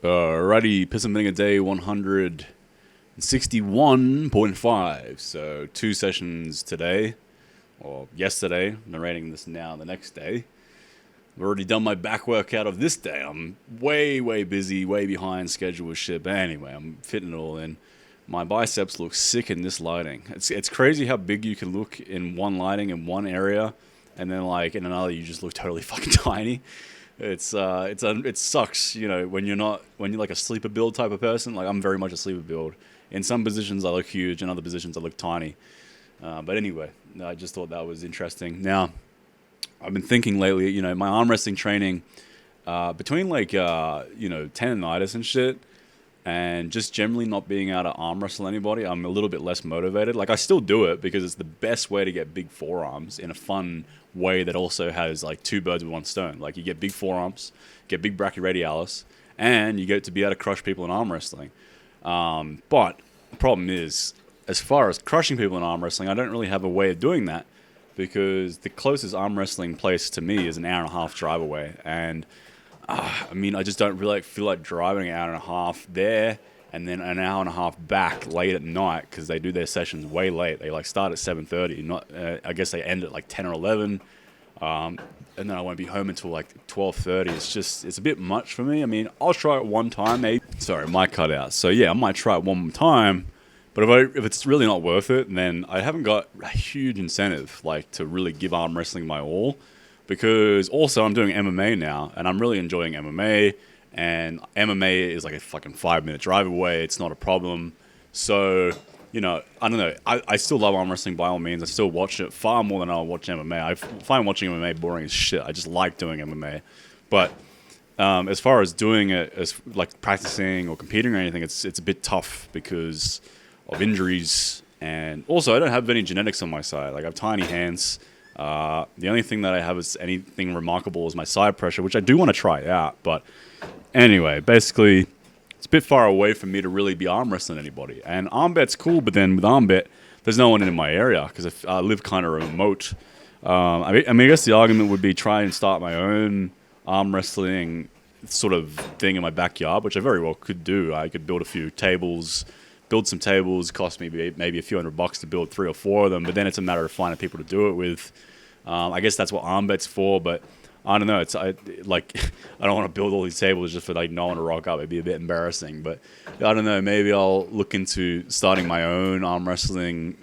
Alrighty, Piss and Vinegar Day 161.5. So 2 sessions today, or yesterday, narrating this now the next day. I've already done my back workout of this day. I'm way busy, way behind schedule with shit. But anyway, I'm fitting it all in. My biceps look sick in this lighting. It's crazy how big you can look in one lighting in one area, and then like in another you just look totally fucking tiny. It sucks, when you're like a sleeper build type of person. Like I'm very much a sleeper build. In some positions I look huge, in other positions I look tiny. But anyway, I just thought that was interesting. Now, I've been thinking lately, my arm wrestling training, between tendonitis and shit, and just generally not being able to arm wrestle anybody, I'm a little bit less motivated. Like I still do it because it's the best way to get big forearms in a fun way that also has like two birds with one stone. Like you get big forearms, get big brachioradialis, and you get to be able to crush people in arm wrestling. But the problem is, as far as crushing people in arm wrestling, I don't really have a way of doing that because the closest arm wrestling place to me is an hour and a half drive away. And I just don't really feel like driving an hour and a half there and then an hour and a half back late at night because they do their sessions way late. They like start at 7:30. I guess they end at like 10 or 11. And then I won't be home until like 12:30. It's a bit much for me. I mean, I'll try it one time maybe. Sorry, mic cut out. So yeah, I might try it one more time. But if it's really not worth it, then I haven't got a huge incentive like to really give arm wrestling my all. Because also I'm doing MMA now, and I'm really enjoying MMA, and MMA is like a fucking 5-minute drive away. It's not a problem. So, I don't know. I still love arm wrestling by all means. I still watch it far more than I'll watch MMA. I find watching MMA boring as shit. I just like doing MMA. But as far as doing it, as like practicing or competing or anything, it's a bit tough because of injuries. And also, I don't have any genetics on my side. Like I have tiny hands. The only thing that I have is anything remarkable is my side pressure, which I do want to try out. But anyway, basically, it's a bit far away for me to really be arm wrestling anybody. And armbet's cool, but then with armbet, there's no one in my area because I live kind of remote. I guess the argument would be try and start my own arm wrestling sort of thing in my backyard, which I very well could do. I could build some tables, cost me maybe a few $100 to build 3 or 4 of them, but then it's a matter of finding people to do it with. I guess that's what armbet's for, but I don't know. I don't want to build all these tables just for like no one to rock up. It'd be a bit embarrassing, but I don't know. Maybe I'll look into starting my own arm wrestling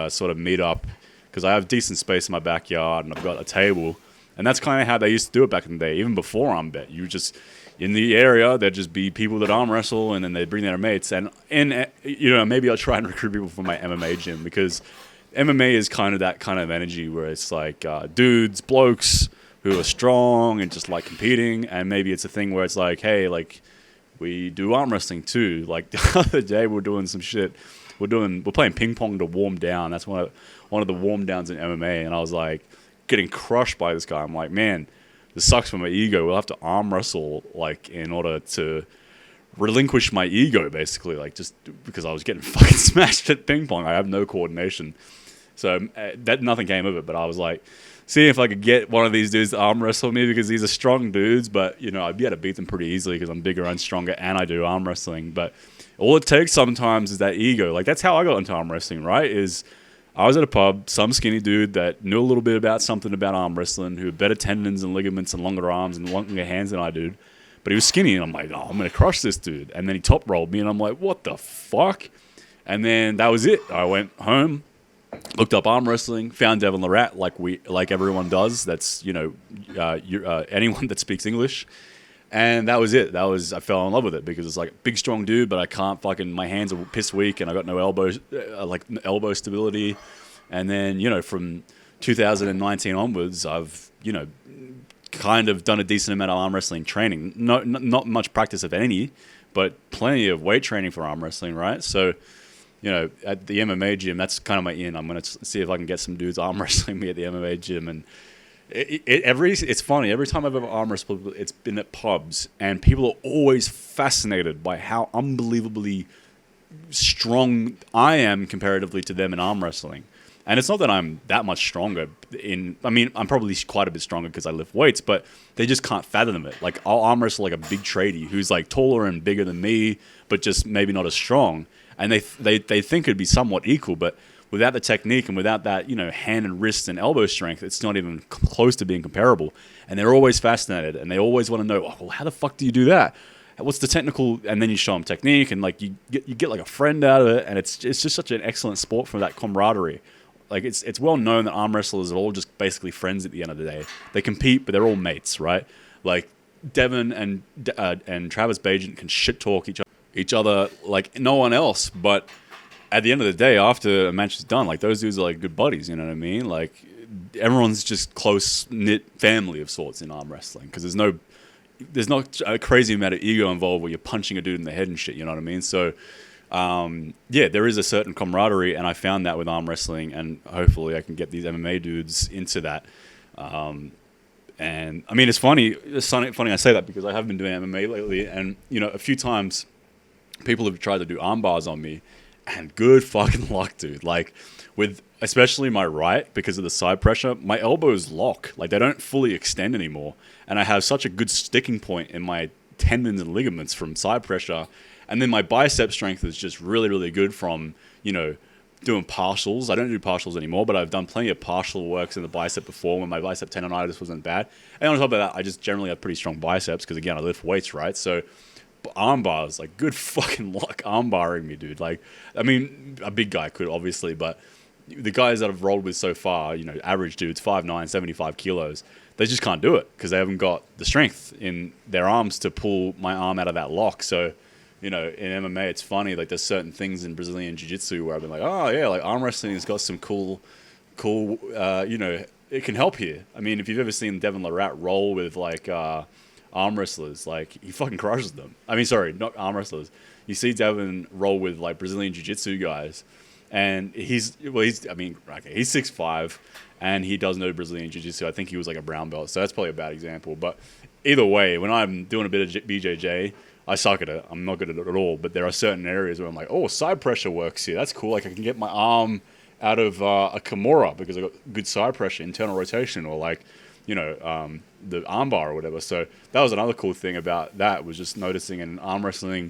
sort of meetup because I have decent space in my backyard and I've got a table, and that's kind of how they used to do it back in the day, even before armbet. You just in the area, there'd just be people that arm wrestle, and then they'd bring their mates. And maybe I'll try and recruit people from my MMA gym because MMA is kind of that kind of energy where it's like dudes, blokes who are strong and just like competing. And maybe it's a thing where it's like, hey, like we do arm wrestling too. Like the other day, we're doing some shit. We're playing ping pong to warm down. That's one of the warm downs in MMA. And I was like getting crushed by this guy. I'm like, man, this sucks for my ego. We'll have to arm wrestle like in order to relinquish my ego, basically, like just because I was getting fucking smashed at ping pong. I have no coordination, so that nothing came of it. But I was like, seeing if I could get one of these dudes to arm wrestle me because these are strong dudes. But I'd be able to beat them pretty easily because I'm bigger and stronger, and I do arm wrestling. But all it takes sometimes is that ego. Like that's how I got into arm wrestling, right? I was at a pub, some skinny dude that knew a little bit about something about arm wrestling, who had better tendons and ligaments and longer arms and longer hands than I did. But he was skinny, and I'm like, oh, I'm going to crush this dude. And then he top rolled me, and I'm like, what the fuck? And then that was it. I went home, looked up arm wrestling, found Devin Lorette, like everyone does. That's, anyone that speaks English. And that was it. I fell in love with it because it's like a big, strong dude, but I can't my hands are piss weak and I got no elbow stability. And then, from 2019 onwards, I've, kind of done a decent amount of arm wrestling training. Not much practice, if any, but plenty of weight training for arm wrestling, right? So, at the MMA gym, that's kind of my in. I'm going to see if I can get some dudes arm wrestling me at the MMA gym. And it's funny. Every time I've ever arm wrestled, it's been at pubs, and people are always fascinated by how unbelievably strong I am comparatively to them in arm wrestling. And it's not that I'm that much stronger I mean, I'm probably quite a bit stronger because I lift weights, but they just can't fathom it. Like, I'll arm wrestle like a big tradie who's like taller and bigger than me, but just maybe not as strong. And they think it'd be somewhat equal, but without the technique and without that, hand and wrist and elbow strength, it's not even close to being comparable. And they're always fascinated, and they always want to know, oh, well, how the fuck do you do that? What's the technical? And then you show them technique, and like you get like a friend out of it, and it's just such an excellent sport for that camaraderie. Like, it's well known that arm wrestlers are all just basically friends at the end of the day. They compete, but they're all mates, right? Like, Devin and Travis Bajent can shit talk each other like no one else, but at the end of the day, after a match is done, like, those dudes are like good buddies, you know what I mean? Like, everyone's just close-knit family of sorts in arm wrestling, because there's not a crazy amount of ego involved where you're punching a dude in the head and shit, you know what I mean? So, yeah, there is a certain camaraderie, and I found that with arm wrestling, and hopefully I can get these MMA dudes into that. And I mean, it's funny I say that because I have been doing MMA lately, and a few times people have tried to do arm bars on me, and good fucking luck, dude. Like, with especially my right, because of the side pressure, my elbows lock. Like, they don't fully extend anymore, and I have such a good sticking point in my tendons and ligaments from side pressure. And then my bicep strength is just really, really good from, doing partials. I don't do partials anymore, but I've done plenty of partial works in the bicep before when my bicep tendonitis wasn't bad. And on top of that, I just generally have pretty strong biceps because, again, I lift weights, right? So arm bars, like, good fucking luck arm barring me, dude. Like, I mean, a big guy could, obviously, but the guys that I've rolled with so far, average dudes, 5'9", 75 kilos, they just can't do it because they haven't got the strength in their arms to pull my arm out of that lock. So, in MMA, it's funny, like, there's certain things in Brazilian Jiu-Jitsu where I've been like, oh, yeah, like, arm wrestling has got some cool, it can help here. I mean, if you've ever seen Devin Larratt roll with, like, arm wrestlers, like, he fucking crushes them. I mean, sorry, not arm wrestlers. You see Devin roll with, like, Brazilian Jiu-Jitsu guys, and he's 6'5", and he does know Brazilian Jiu-Jitsu. I think he was, like, a brown belt, so that's probably a bad example. But either way, when I'm doing a bit of BJJ, I suck at it. I'm not good at it at all. But there are certain areas where I'm like, oh, side pressure works here. That's cool. Like, I can get my arm out of a Kimura because I got good side pressure, internal rotation, or like, the arm bar or whatever. So that was another cool thing about that, was just noticing in arm wrestling,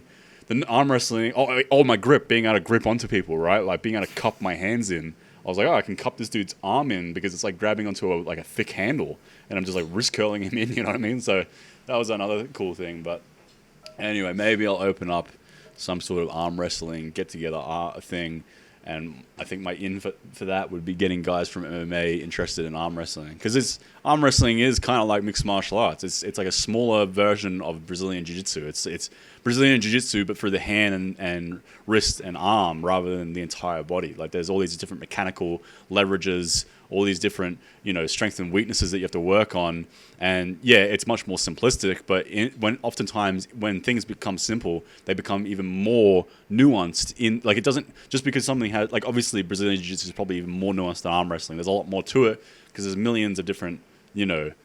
my grip, being able to grip onto people, right? Like, being able to cup my hands in. I was like, oh, I can cup this dude's arm in because it's like grabbing onto a thick handle, and I'm just like wrist curling him in, you know what I mean? So that was another cool thing. But anyway, maybe I'll open up some sort of arm wrestling get-together thing, and I think my in for that would be getting guys from MMA interested in arm wrestling, because arm wrestling is kind of like mixed martial arts. It's like a smaller version of Brazilian Jiu-Jitsu. It's Brazilian Jiu-Jitsu, but for the hand and wrist and arm rather than the entire body. Like, there's all these different mechanical leverages, all these different, strengths and weaknesses that you have to work on. And yeah, it's much more simplistic, but oftentimes when things become simple, they become even more nuanced it doesn't, just because something has, like, obviously Brazilian Jiu-Jitsu is probably even more nuanced than arm wrestling. There's a lot more to it because there's millions of different, millions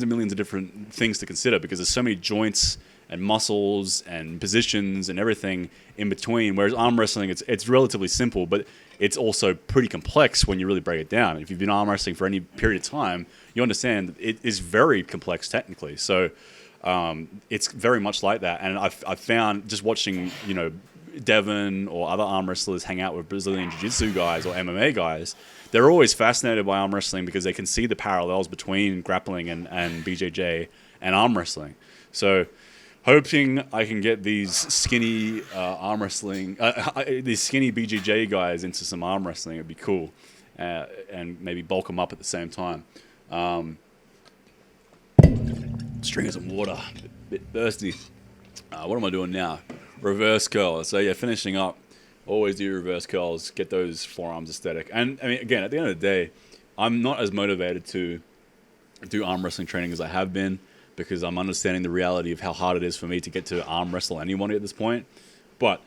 and millions of different things to consider, because there's so many joints and muscles and positions and everything in between. Whereas arm wrestling, it's relatively simple, but it's also pretty complex when you really break it down. If you've been arm wrestling for any period of time, you understand it is very complex technically. So it's very much like that. And I've found, just watching, Devin or other arm wrestlers hang out with Brazilian Jiu-Jitsu guys or MMA guys, they're always fascinated by arm wrestling because they can see the parallels between grappling and BJJ and arm wrestling. So hoping I can get these skinny arm wrestling, these skinny BJJ guys into some arm wrestling. It'd be cool, and maybe bulk them up at the same time. Just drinking some water, a bit thirsty. What am I doing now? Reverse curl. So yeah, finishing up. Always do reverse curls. Get those forearms aesthetic. And I mean, again, at the end of the day, I'm not as motivated to do arm wrestling training as I have been, because I'm understanding the reality of how hard it is for me to get to arm wrestle anyone at this point. But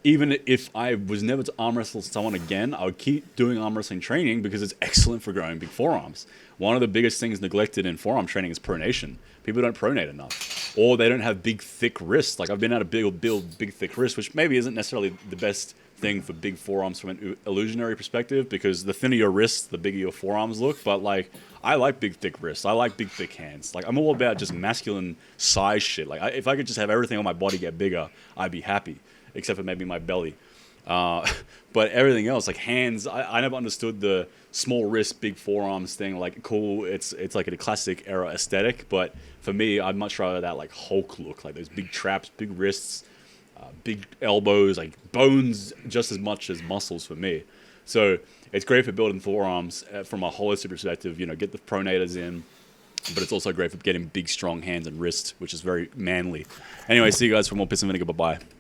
even if I was never to arm wrestle someone again, I would keep doing arm wrestling training because it's excellent for growing big forearms. One of the biggest things neglected in forearm training is pronation. People don't pronate enough, or they don't have big, thick wrists. Like, I've been able to build big, thick wrists, which maybe isn't necessarily the best thing for big forearms from an illusionary perspective, because the thinner your wrists, the bigger your forearms look. But like, I like big thick wrists. I like big thick hands. Like, I'm all about just masculine size shit. Like, if I could just have everything on my body get bigger, I'd be happy, except for maybe my belly. But everything else, like hands, I never understood the small wrist, big forearms thing. Like, cool, it's like a classic era aesthetic. But for me, I'd much rather that like Hulk look, like those big traps, big wrists, big elbows, like bones just as much as muscles for me. So it's great for building forearms from a holistic perspective. You know, get the pronators in, but it's also great for getting big, strong hands and wrists, which is very manly. Anyway, see you guys for more Piss and Vinegar. Bye bye.